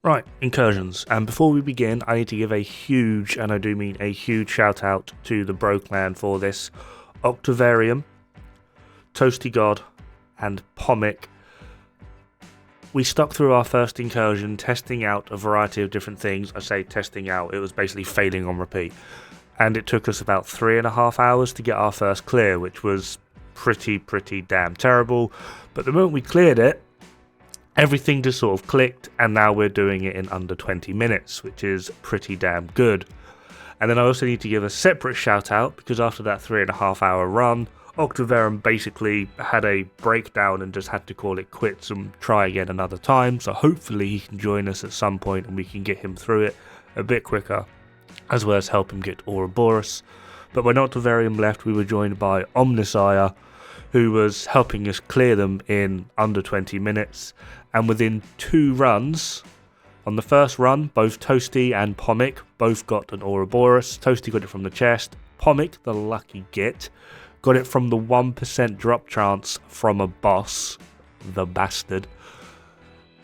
Right, Incursions. And before we begin, I need to give a huge, and I do mean a huge shout out to the Bro Clan for this. Octavarium, Toasty God, and Pomic. We stuck through our first incursion, testing out a variety of different things. I say testing out, it was basically failing on repeat. And it took us about 3.5 hours to get our first clear, which was pretty damn terrible. But the moment we cleared it, everything just sort of clicked, and now we're doing it in under 20 minutes, which is pretty damn good. And then I also need to give a separate shout out, because after that 3.5 hour run, Octavarium basically had a breakdown and just had to call it quits and try again another time. So hopefully he can join us at some point and we can get him through it a bit quicker, as well as help him get Ouroboros. But when Octavarium left, we were joined by Omnissiah, who was helping us clear them in under 20 minutes. And within 2 runs, on the first run, both Toasty and Pomic both got an Ouroboros. Toasty got it from the chest. Pomic, the lucky git, got it from the 1% drop chance from a boss, the bastard.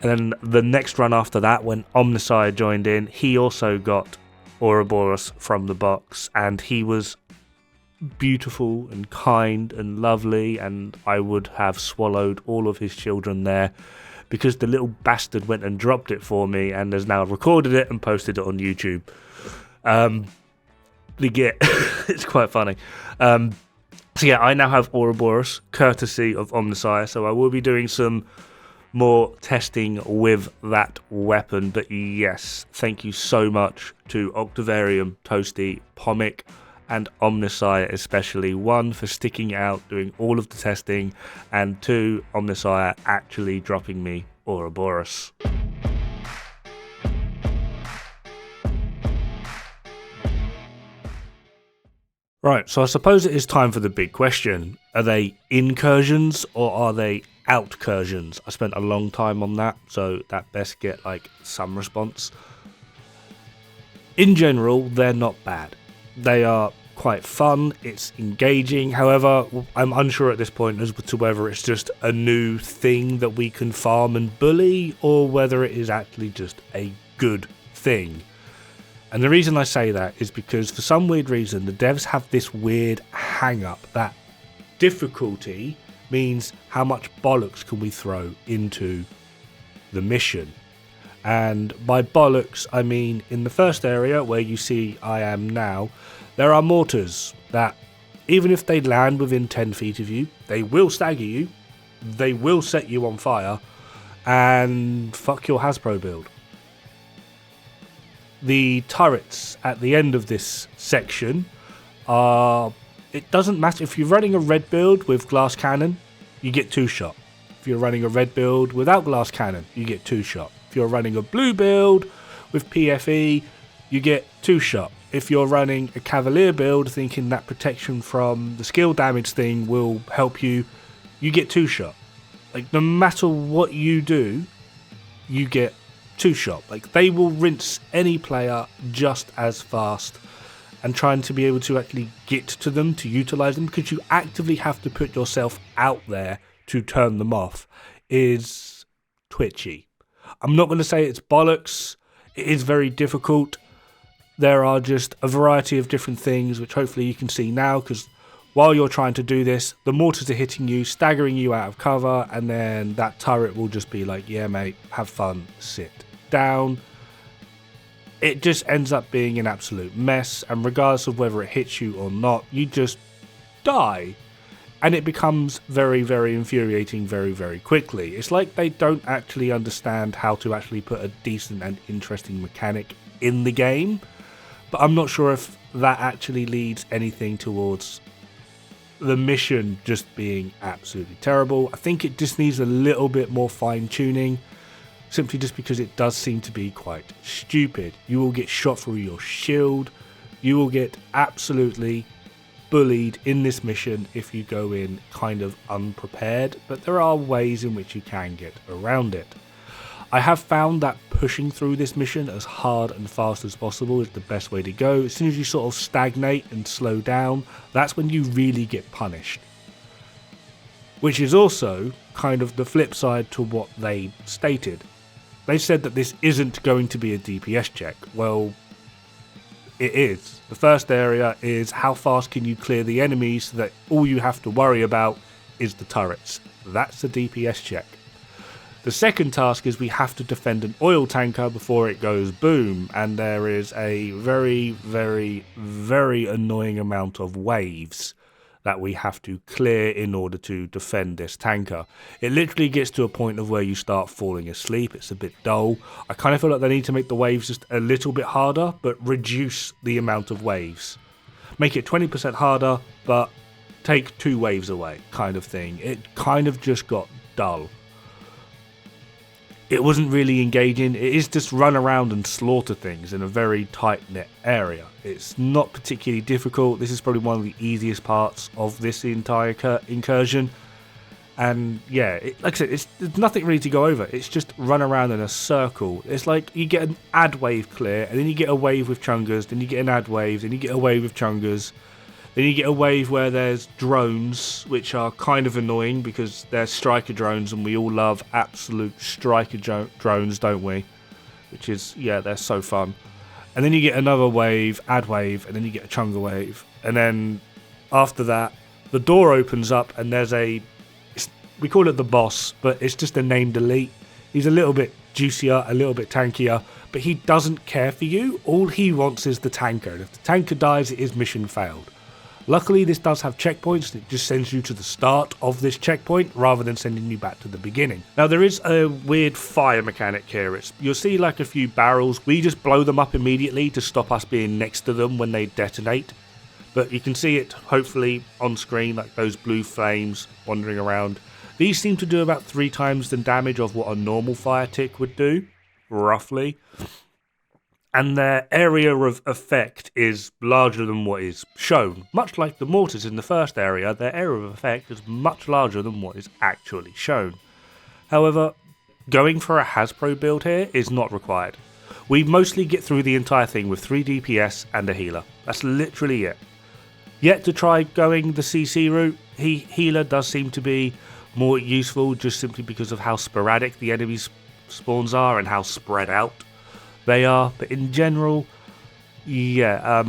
And then the next run after that, when Omnissiah joined in, he also got Ouroboros from the box, and he was beautiful and kind and lovely, and I would have swallowed all of his children there, because the little bastard went and dropped it for me and has now recorded it and posted it on YouTube. The git, it's quite funny. So yeah, I now have Ouroboros, courtesy of Omnissiah, so I will be doing some more testing with that weapon. But yes, thank you so much to Octavarium, Toasty, Pomic, and Omnissiah especially. 1, for sticking out, doing all of the testing, and 2, Omnissiah actually dropping me Ouroboros. Right, so I suppose it is time for the big question. Are they incursions or are they outcursions? I spent a long time on that, so that best get like some response. In general, they're not bad. They are quite fun, it's engaging. However, I'm unsure at this point as to whether it's just a new thing that we can farm and bully, or whether it is actually just a good thing. And the reason I say that is because for some weird reason, the devs have this weird hang-up that difficulty means how much bollocks can we throw into the mission. And by bollocks, I mean in the first area where you see I am now, there are mortars that, even if they land within 10 feet of you, they will stagger you, they will set you on fire, and fuck your Hasbro build. The turrets at the end of this section are... It doesn't matter if you're running a red build with glass cannon, you get 2 shot. If you're running a red build without glass cannon, you get 2 shot. If you're running a blue build with PFE, you get 2 shot. If you're running a Cavalier build thinking that protection from the skill damage thing will help you, you get 2 shot. Like, no matter what you do, you get 2 shot. Like, they will rinse any player just as fast, and trying to be able to actually get to them, to utilize them, because you actively have to put yourself out there to turn them off, is twitchy. I'm not going to say it's bollocks. It is very difficult. There are just a variety of different things, which hopefully you can see now, because while you're trying to do this, the mortars are hitting you, staggering you out of cover, and then that turret will just be like, yeah mate, have fun, sit down. It just ends up being an absolute mess, and regardless of whether it hits you or not, you just die. And it becomes very infuriating very quickly. It's like they don't actually understand how to actually put a decent and interesting mechanic in the game. But I'm not sure if that actually leads anything towards the mission just being absolutely terrible. I think it just needs a little bit more fine-tuning, simply just because it does seem to be quite stupid. You will get shot through your shield. You will get absolutely bullied in this mission if you go in kind of unprepared, but there are ways in which you can get around it. I have found that pushing through this mission as hard and fast as possible is the best way to go. As soon as you sort of stagnate and slow down, that's when you really get punished. Which is also kind of the flip side to what they stated. They said that this isn't going to be a DPS check. Well, it is. The first area is how fast can you clear the enemies so that all you have to worry about is the turrets. That's a DPS check. The second task is we have to defend an oil tanker before it goes boom, and there is a very, very, very annoying amount of waves that we have to clear in order to defend this tanker. It literally gets to a point of where you start falling asleep. It's a bit dull. I kind of feel like they need to make the waves just a little bit harder, but reduce the amount of waves. Make it 20% harder, but take 2 waves away, kind of thing. It kind of just got dull. It wasn't really engaging. It is just run around and slaughter things in a very tight-knit area. It's not particularly difficult. This is probably one of the easiest parts of this entire incursion. And yeah, like I said, there's nothing really to go over. It's just run around in a circle. It's like you get an ad wave clear, and then you get a wave with chungers, then you get an ad wave, then you get a wave with chungers. Then you get a wave where there's drones, which are kind of annoying because they're striker drones, and we all love absolute striker drones, don't we? Which is, yeah, they're so fun. And then you get another wave, ad wave, and then you get a chunga wave. And then after that, the door opens up, and there's we call it the boss, but it's just a named elite. He's a little bit juicier, a little bit tankier, but he doesn't care for you. All he wants is the tanker. And if the tanker dies, it is mission failed. Luckily, this does have checkpoints. It just sends you to the start of this checkpoint rather than sending you back to the beginning. Now, there is a weird fire mechanic here. You'll see like a few barrels. We just blow them up immediately to stop us being next to them when they detonate. But you can see it, hopefully, on screen, like those blue flames wandering around. These seem to do about 3 times the damage of what a normal fire tick would do, roughly. And their area of effect is larger than what is shown. Much like the mortars in the first area, their area of effect is much larger than what is actually shown. However, going for a Hasbro build here is not required. We mostly get through the entire thing with 3 DPS and a healer. That's literally it. Yet to try going the CC route, healer does seem to be more useful just simply because of how sporadic the enemies spawns are and how spread out they are, but in general, yeah,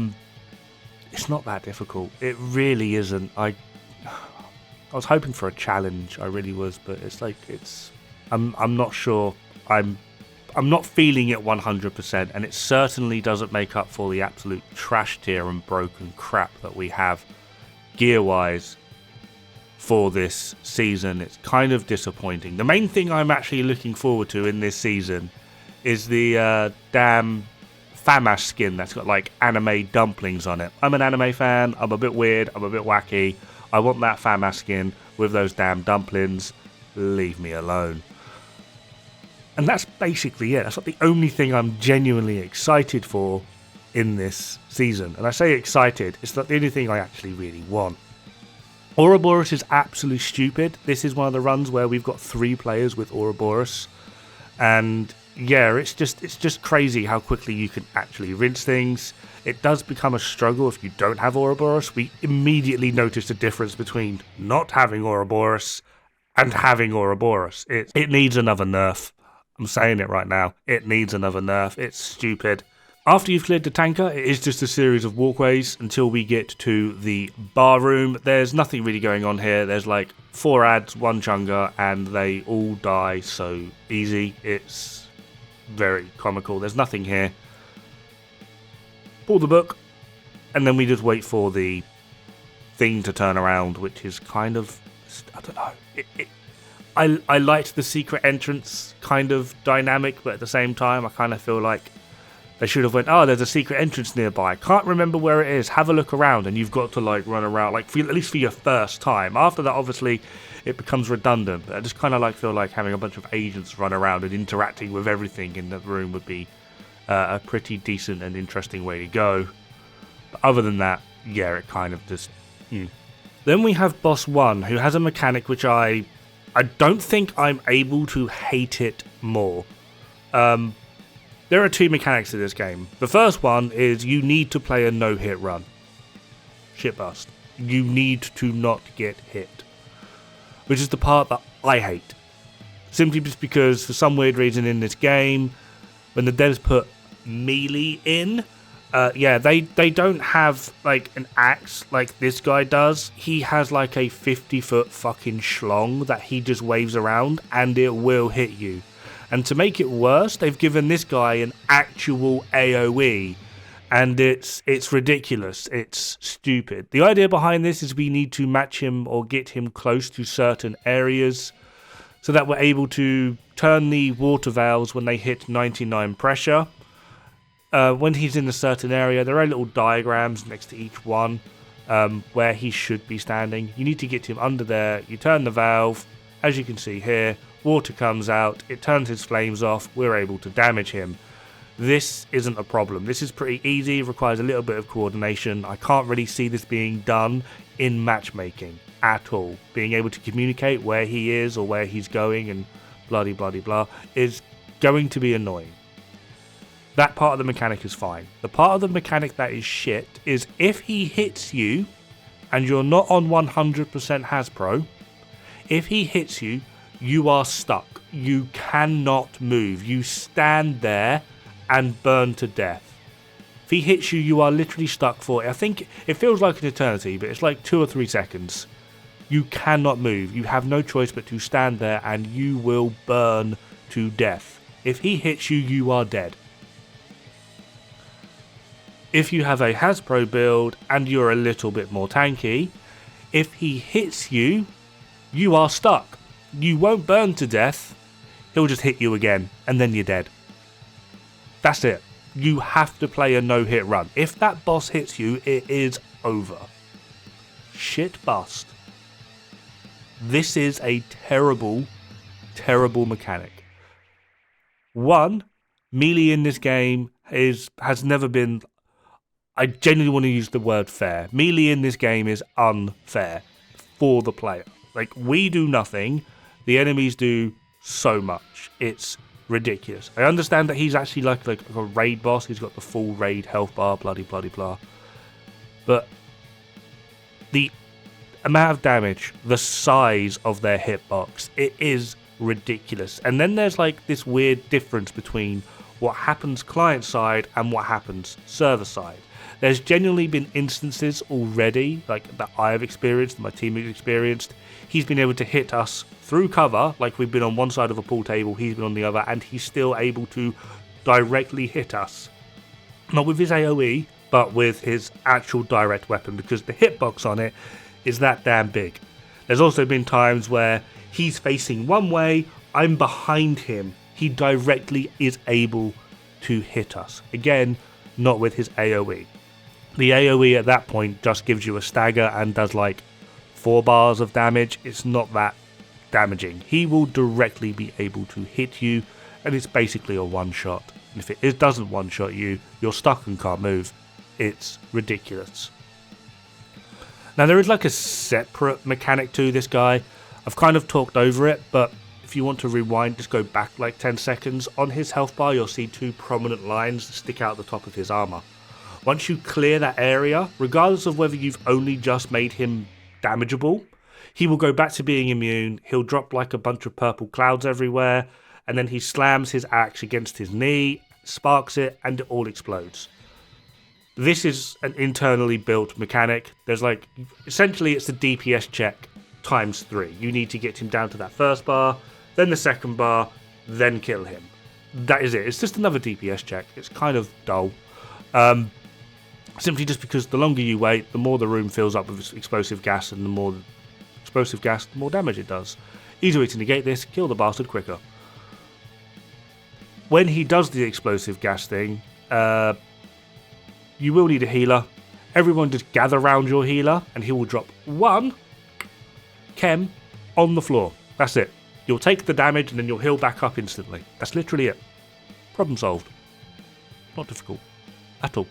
it's not that difficult. It really isn't. I was hoping for a challenge, I really was, but it's like I'm not sure. I'm not feeling it 100%, and it certainly doesn't make up for the absolute trash tier and broken crap that we have gear-wise for this season. It's kind of disappointing. The main thing I'm actually looking forward to in this season is the damn FAMAS skin that's got like anime dumplings on it. I'm an anime fan, I'm a bit weird, I'm a bit wacky. I want that FAMAS skin with those damn dumplings. Leave me alone. And that's basically it. That's not the only thing I'm genuinely excited for in this season. And I say excited, it's not the only thing I actually really want. Ouroboros is absolutely stupid. This is one of the runs where we've got 3 players with Ouroboros. And yeah, it's just crazy how quickly you can actually rinse things. It does become a struggle if you don't have Ouroboros. We immediately noticed a difference between not having Ouroboros and having Ouroboros. It needs another nerf. I'm saying it right now. It needs another nerf. It's stupid. After you've cleared the tanker, it is just a series of walkways until we get to the bar room. There's nothing really going on here. There's like 4 ads, 1 chunga, and they all die so easy. It's very comical. There's nothing here. Pull the book, and then we just wait for the thing to turn around, which is kind of, I don't know. I liked the secret entrance kind of dynamic, but at the same time, I kind of feel like they should have went, oh, there's a secret entrance nearby. Can't remember where it is. Have a look around, and you've got to like run around, like at least for your first time. After that, obviously, it becomes redundant. But I just kind of feel like having a bunch of agents run around and interacting with everything in the room would be a pretty decent and interesting way to go. But other than that, yeah, it kind of just. Then we have Boss 1, who has a mechanic which I don't think I'm able to hate it more. There are 2 mechanics to this game. The first one is you need to play a no-hit run. Shitbust. You need to not get hit. Which is the part that I hate. Simply just because, for some weird reason in this game, when the devs put melee in, they don't have like an axe like this guy does. He has like a 50-foot fucking schlong that he just waves around and it will hit you. And to make it worse, they've given this guy an actual AoE. And it's ridiculous. It's stupid. The idea behind this is we need to match him or get him close to certain areas so that we're able to turn the water valves when they hit 99 pressure. When he's in a certain area, there are little diagrams next to each one where he should be standing. You need to get him under there. You turn the valve. As you can see here, water comes out. It turns his flames off. We're able to damage him. This isn't a problem. This is pretty easy. It requires a little bit of coordination. I can't really see this being done in matchmaking at all. Being able to communicate where he is or where he's going and bloody blah is going to be annoying. That part of the mechanic is fine. The part of the mechanic that is shit is if he hits you and you're not on 100% Hasbro, if he hits you, you are stuck. You cannot move. You stand there and burn to death. If he hits you, you are literally stuck for, I think it feels like an eternity, but it's like 2 or 3 seconds. You cannot move. You have no choice but to stand there and you will burn to death. If he hits you, you are dead. If you have a Hasbro build and you're a little bit more tanky, if he hits you, you are stuck. You won't burn to death. He'll just hit you again and then you're dead. That's it. You have to play a no-hit run. If that boss hits you, it is over. Shit bust. This is a terrible, terrible mechanic. One, melee in this game has never been... I genuinely want to use the word fair. Melee in this game is unfair for the player. Like, we do nothing. The enemies do so much. It's ridiculous. I understand that he's actually like a raid boss. He's got the full raid health bar, bloody blah. But the amount of damage, the size of their hitbox, it is ridiculous. And then there's like this weird difference between what happens client side and what happens server side. There's genuinely been instances already, like that I have experienced, my team has experienced. He's been able to hit us through cover, like we've been on one side of a pool table, he's been on the other, and he's still able to directly hit us. Not with his AoE, but with his actual direct weapon, because the hitbox on it is that damn big. There's also been times where he's facing one way, I'm behind him, he directly is able to hit us. Again, not with his AoE. The AoE at that point just gives you a stagger and does like 4 bars of damage. It's not that damaging. He will directly be able to hit you, and it's basically a one-shot. And if it doesn't one-shot you, you're stuck and can't move. It's ridiculous. Now, there is like a separate mechanic to this guy. I've kind of talked over it, but if you want to rewind, just go back like 10 seconds. On his health bar, you'll see 2 prominent lines that stick out the top of his armor. Once you clear that area, regardless of whether you've only just made him damageable, he will go back to being immune. He'll drop like a bunch of purple clouds everywhere, and then he slams his axe against his knee, sparks it, and it all explodes. This is an internally built mechanic. There's like, essentially it's the DPS check times 3. You need to get him down to that first bar, then the second bar, then kill him. That is it. It's just another DPS check. It's kind of dull. Simply just because the longer you wait, the more the room fills up with explosive gas, and the more explosive gas, the more damage it does. Easy way to negate this, kill the bastard quicker. When he does the explosive gas thing, you will need a healer. Everyone just gather around your healer, and he will drop 1 chem on the floor. That's it. You'll take the damage, and then you'll heal back up instantly. That's literally it. Problem solved. Not difficult at all.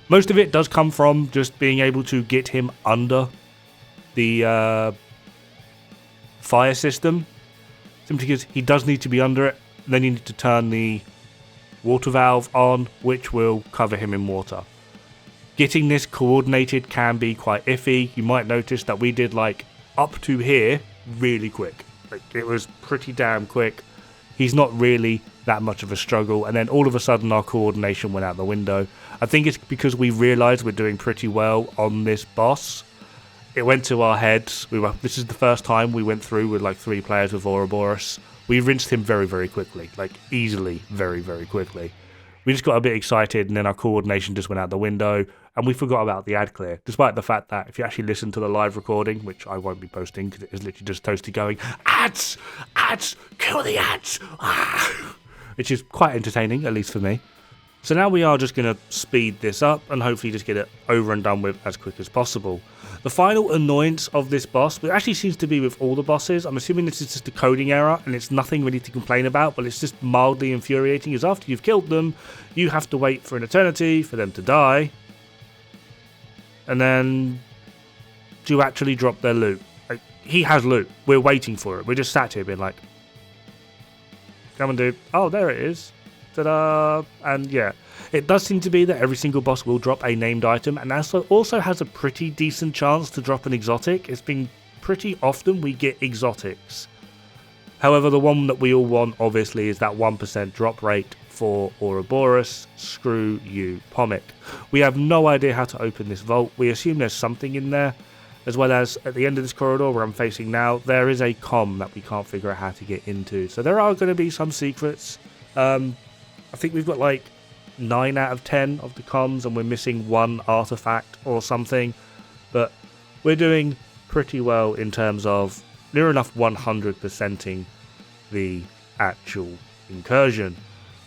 Most of it does come from just being able to get him under the fire system. Simply because he does need to be under it. Then you need to turn the water valve on, which will cover him in water. Getting this coordinated can be quite iffy. You might notice that we did like up to here really quick. Like, it was pretty damn quick. He's not really that much of a struggle, and then all of a sudden our coordination went out the window. I think it's because we realised we're doing pretty well on this boss. It went to our heads. This is the first time we went through with like 3 players with Ouroboros. We rinsed him very, very quickly, like easily, very, very quickly. We just got a bit excited, and then our coordination just went out the window, and we forgot about the ad clear, despite the fact that if you actually listen to the live recording, which I won't be posting because it is literally just Toasty going, ads, kill the ads, which is quite entertaining, at least for me. So now we are just going to speed this up and hopefully just get it over and done with as quick as possible. The final annoyance of this boss, which actually seems to be with all the bosses, I'm assuming this is just a coding error and it's nothing really to complain about, but it's just mildly infuriating, is after you've killed them, you have to wait for an eternity for them to die, and then to actually drop their loot. Like, he has loot, we're waiting for it, we're just sat here being like, come on dude, oh there it is. Ta-da! And yeah, it does seem to be that every single boss will drop a named item, and also has a pretty decent chance to drop an exotic. It's been pretty often we get exotics. However, the one that we all want, obviously, is that 1% drop rate for Ouroboros. Screw you, Pomic. We have no idea how to open this vault. We assume there's something in there, as well as at the end of this corridor where I'm facing now, there is a comm that we can't figure out how to get into. So there are going to be some secrets. I think we've got like 9 out of 10 of the comms, and we're missing 1 artifact or something. But we're doing pretty well in terms of near enough 100%ing the actual incursion.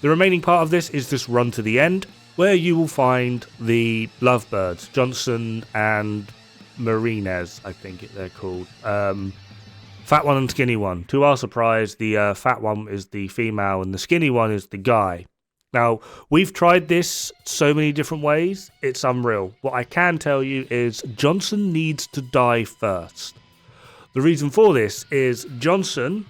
The remaining part of this is this run to the end, where you will find the lovebirds, Johnson and Marines, I think they're called. Fat one and skinny one. To our surprise, the fat one is the female and the skinny one is the guy. Now, we've tried this so many different ways, it's unreal. What I can tell you is Johnson needs to die first. The reason for this is Johnson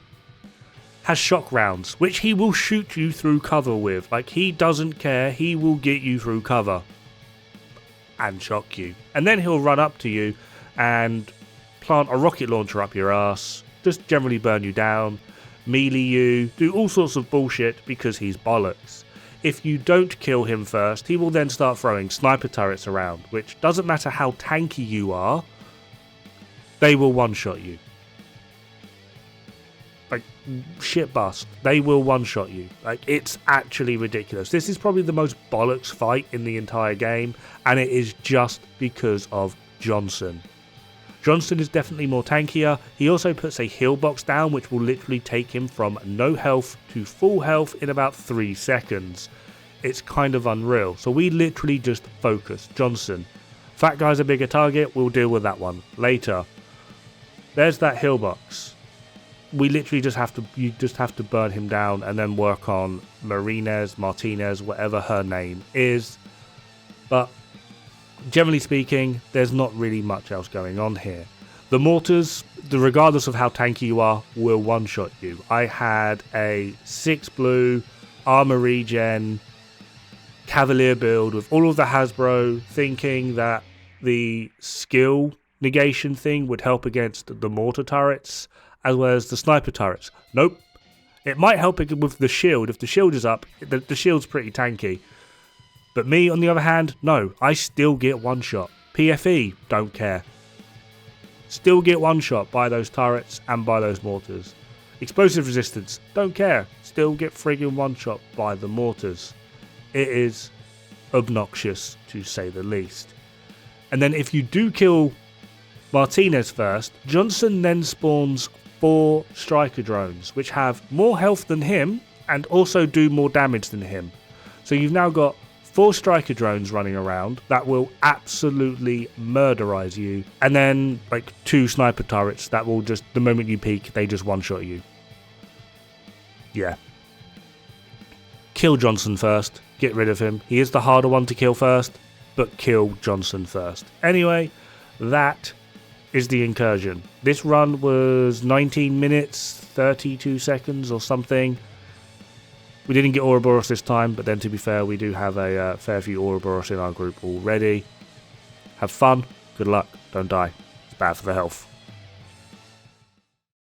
has shock rounds, which he will shoot you through cover with. Like, he doesn't care, he will get you through cover and shock you. And then he'll run up to you and plant a rocket launcher up your ass, just generally burn you down, melee you, do all sorts of bullshit because he's bollocks. If you don't kill him first, he will then start throwing sniper turrets around, which doesn't matter how tanky you are, they will one-shot you. Like, shit bust. They will one-shot you. Like, it's actually ridiculous. This is probably the most bollocks fight in the entire game, and it is just because of Johnson. Johnson is definitely more tankier. He also puts a heal box down, which will literally take him from no health to full health in about 3 seconds. It's kind of unreal. So we literally just focus. Johnson. Fat guy's a bigger target. We'll deal with that one later. There's that heal box. We literally just have to burn him down and then work on Martinez, whatever her name is. But generally speaking, there's not really much else going on here. The mortars, regardless of how tanky you are, will one-shot you. I had a 6 blue armor regen Cavalier build with all of the Hasbro, thinking that the skill negation thing would help against the mortar turrets as well as the sniper turrets. Nope. It might help with the shield. If the shield is up, the shield's pretty tanky. But me, on the other hand, no. I still get one shot. PFE, don't care. Still get one shot by those turrets and by those mortars. Explosive resistance, don't care. Still get friggin' one shot by the mortars. It is obnoxious, to say the least. And then if you do kill Martinez first, Johnson then spawns 4 striker drones, which have more health than him and also do more damage than him. So you've now got 4 striker drones running around that will absolutely murderize you, and then like 2 sniper turrets that will just, the moment you peek, they just one-shot you. Yeah. Kill Johnson first. Get rid of him. He is the harder one to kill first, but kill Johnson first. Anyway, that is the incursion. This run was 19 minutes, 32 seconds or something. We didn't get Ouroboros this time, but then to be fair, we do have a fair few Ouroboros in our group already. Have fun. Good luck. Don't die. It's bad for the health.